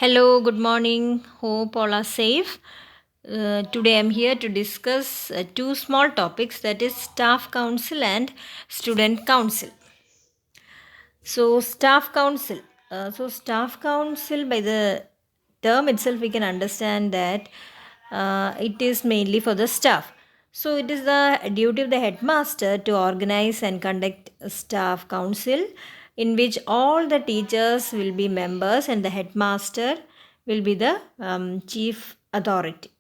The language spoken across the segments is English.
Hello, good morning. Hope all are safe. Today I'm here to discuss two small topics, that is staff council and student council. So staff council. Staff council, by the term itself we can understand that it is mainly for the staff. So it is the duty of the headmaster to organize and conduct a staff council in which all the teachers will be members and the headmaster will be the chief authority.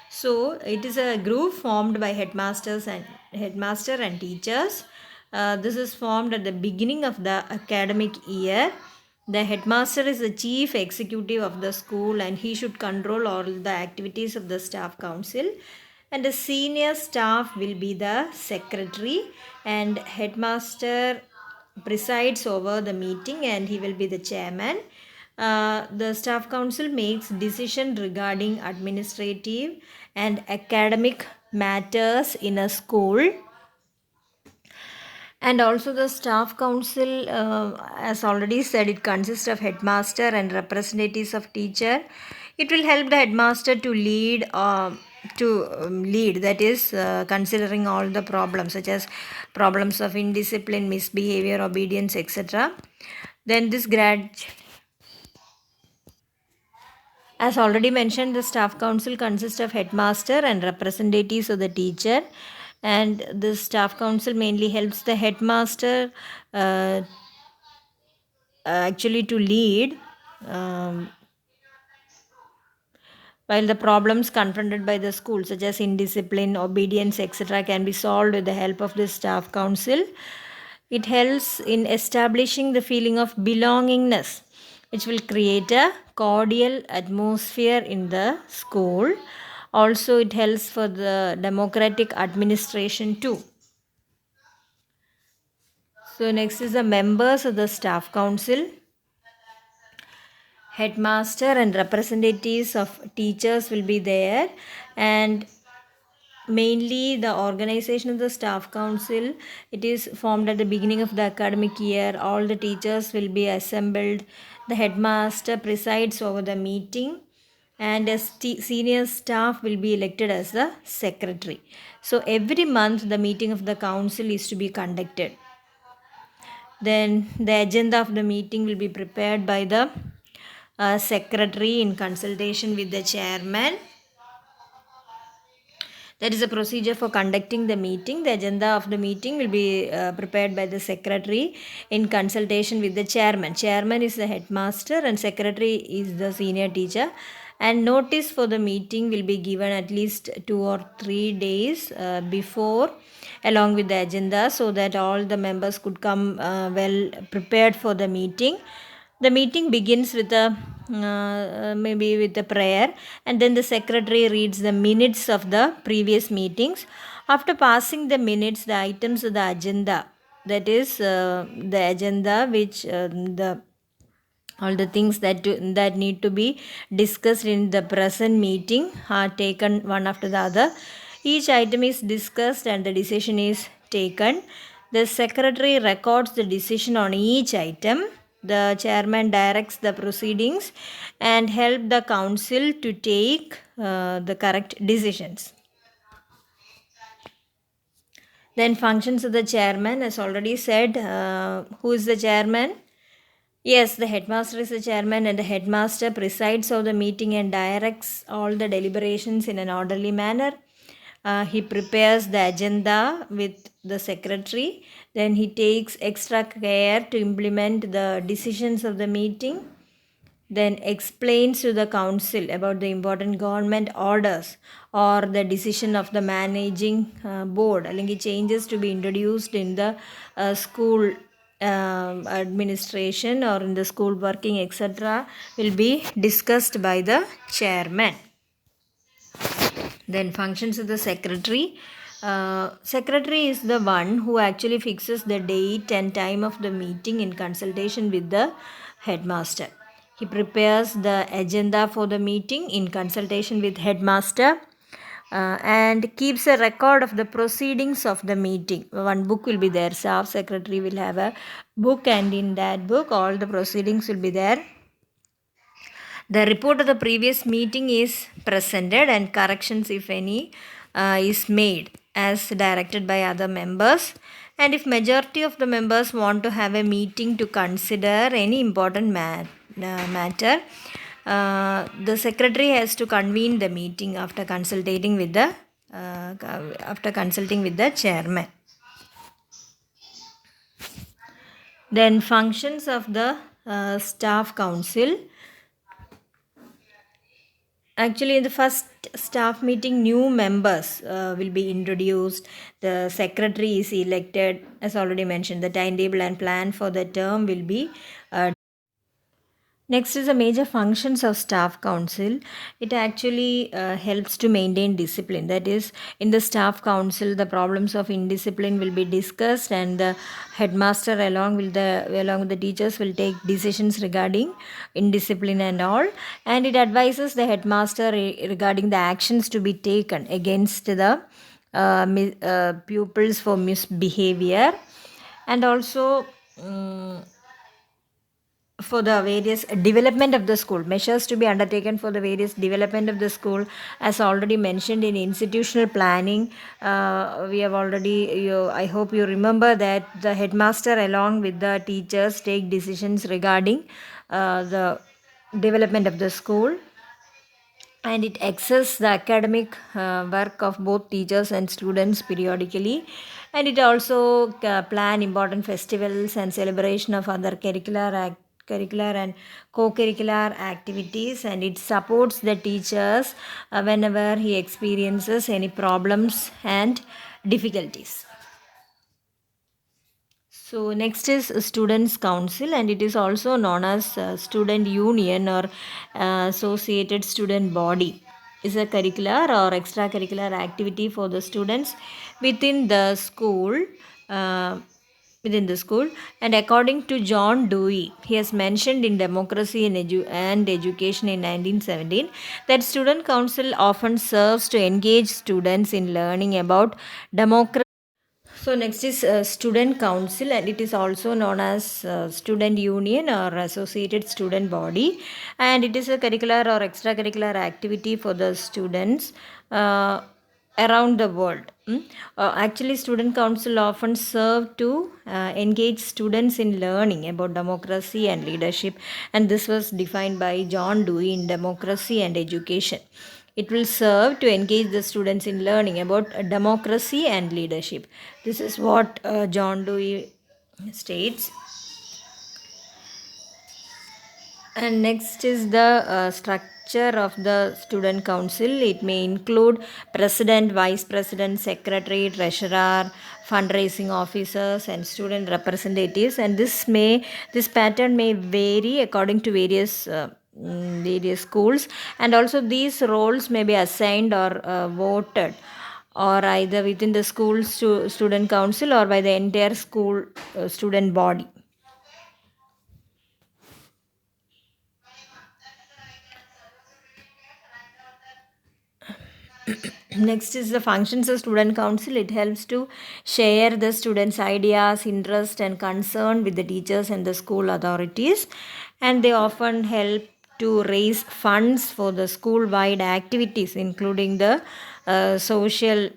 So it is a group formed by headmaster and teachers. This is formed at the beginning of the academic year. The headmaster is the chief executive of the school and he should control all the activities of the staff council. And the senior staff will be the secretary, and headmaster presides over the meeting and he will be the chairman. The staff council makes decision regarding administrative and academic matters in a school. And also the staff council, as already said, it consists of headmaster and representatives of teacher. It will help the headmaster to lead, that is considering all the problems such as problems of indiscipline, misbehavior, obedience, etc. Then this as already mentioned, the staff council consists of headmaster and representatives of the teacher, and the staff council mainly helps the headmaster actually to lead, um, while the problems confronted by the school such as indiscipline, obedience, etc. can be solved with the help of the staff council. It helps in establishing the feeling of belongingness, which will create a cordial atmosphere in the school. Also, it helps for the democratic administration too. So, next is the members of the staff council. Headmaster and representatives of teachers will be there, and mainly the organization of the staff council, it is formed at the beginning of the academic year. All the teachers will be assembled. The headmaster presides over the meeting, and a senior staff will be elected as the secretary. So every month the meeting of the council is to be conducted. Then the agenda of the meeting will be prepared by the secretary in consultation with the chairman. That is a procedure for conducting the meeting. The agenda of the meeting will be prepared by the secretary in consultation with the chairman. Chairman is the headmaster and secretary is the senior teacher. And notice for the meeting will be given at least 2 or 3 days before, along with the agenda, so that all the members could come well prepared for the meeting. The meeting begins with maybe with a prayer, and then the secretary reads the minutes of the previous meetings. After passing the minutes, the items of the agenda, that is the agenda which the all the things that need to be discussed in the present meeting are taken one after the other. Each item is discussed and the decision is taken. The secretary records the decision on each item. The chairman directs the proceedings and help the council to take the correct decisions. Then functions of the chairman, as already said, who is the chairman? Yes, the headmaster is the chairman, and the headmaster presides over the meeting and directs all the deliberations in an orderly manner. He prepares the agenda with the secretary. Then he takes extra care to implement the decisions of the meeting. Then explains to the council about the important government orders or the decision of the managing board, അല്ലെങ്കിൽ changes to be introduced in the school administration or in the school working, etc. will be discussed by the chairman. Then functions of the secretary. Secretary is the one who actually fixes the date and time of the meeting in consultation with the headmaster. He prepares the agenda for the meeting in consultation with headmaster and keeps a record of the proceedings of the meeting. One book will be there. Staff secretary will have a book, and in that book all the proceedings will be there. The report of the previous meeting is presented and corrections, if any, is made as directed by other members. And if majority of the members want to have a meeting to consider any important matter, the secretary has to convene the meeting after consulting with the chairman. Then functions of the staff council. Actually, in the first staff meeting, new members will be introduced. The secretary is elected, as already mentioned. The timetable and plan for the term will be next is the major functions of staff council. It actually helps to maintain discipline. That is, in the staff council, the problems of indiscipline will be discussed, and the headmaster along with the teachers will take decisions regarding indiscipline and all. And it advises the headmaster regarding the actions to be taken against the pupils for misbehavior, and also for the various development of the school, measures to be undertaken for the various development of the school. As already mentioned in institutional planning, we have already, I hope you remember that the headmaster along with the teachers take decisions regarding the development of the school, and it accesses the academic work of both teachers and students periodically. And it also plan important festivals and celebration of other curricular and co-curricular activities, and it supports the teachers whenever he experiences any problems and difficulties. So next is Students' Council, and it is also known as Student Union or Associated Student Body. Is a curricular or extracurricular activity for the students within the school. And according to John Dewey, he has mentioned in Democracy and Education in 1917 that Student Council often serves to engage students in learning about democracy. So next is Student Council, and it is also known as Student Union or Associated Student Body, and it is a curricular or extracurricular activity for the students around the world. Actually, Student Council often serve to engage students in learning about democracy and leadership, and this was defined by John Dewey in Democracy and Education. It will serve to engage the students in learning about democracy and leadership. This is what John Dewey states. And next is the structure of the student council. It may include president, vice president, secretary, treasurer, fundraising officers, and student representatives. And this pattern may vary according to various schools, and also these roles may be assigned or voted, or either within the school student council or by the entire school student body. Next is the functions of student council. It helps to share the students' ideas, interest, and concern with the teachers and the school authorities, and they often help to raise funds for the school-wide activities, including the social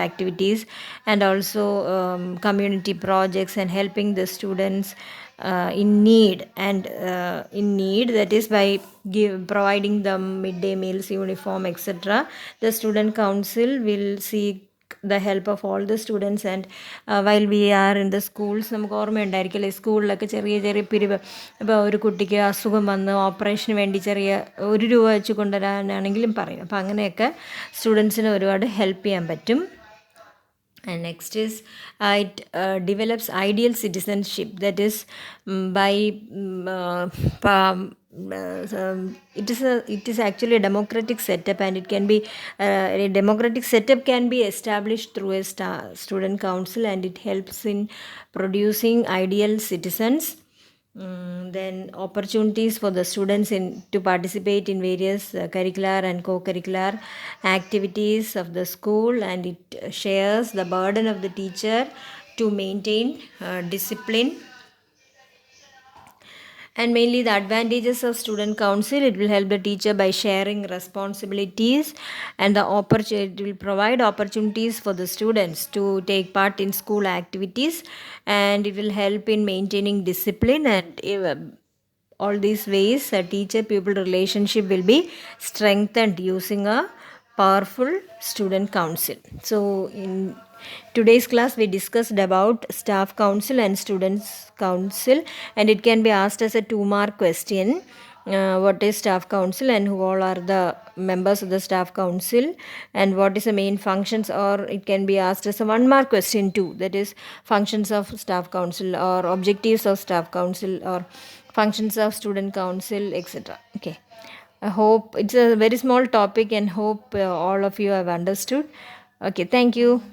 activities, and also community projects, and helping the students in need, that is by providing them midday meals, uniform, etc. The student council will seek the help of all the students. And while we are in the schools, നമുക്ക് ഓർമ്മയുണ്ടായിരിക്കില്ലേ, സ്കൂളിലൊക്കെ ചെറിയ ചെറിയ പിരിവ്, ഇപ്പോൾ ഒരു കുട്ടിക്ക് അസുഖം വന്ന് ഓപ്പറേഷന് വേണ്ടി ചെറിയ ₹1 വെച്ച് കൊണ്ടുവരാനാണെങ്കിലും പറയും. അപ്പോൾ അങ്ങനെയൊക്കെ സ്റ്റുഡൻസിന് ഒരുപാട് ഹെൽപ്പ് ചെയ്യാൻ പറ്റും. And next is it develops ideal citizenship, that is by it is actually a democratic setup, and it can be a democratic setup can be established through a student council, and it helps in producing ideal citizens. Then opportunities for the students to participate in various curricular and co-curricular activities of the school, and it shares the burden of the teacher to maintain discipline. And mainly the advantages of student council, it will help the teacher by sharing responsibilities, and the opportunity, it will provide opportunities for the students to take part in school activities, and it will help in maintaining discipline, and all these ways a teacher pupil relationship will be strengthened using a powerful student council. So in today's class we discussed about staff council and students council, and it can be asked as a 2-mark question. What is staff council and who all are the members of the staff council, and what is the main functions, or it can be asked as a 1-mark question too, that is functions of staff council or objectives of staff council or functions of student council, etc. Okay, I hope it's a very small topic and hope all of you have understood. Okay, thank you.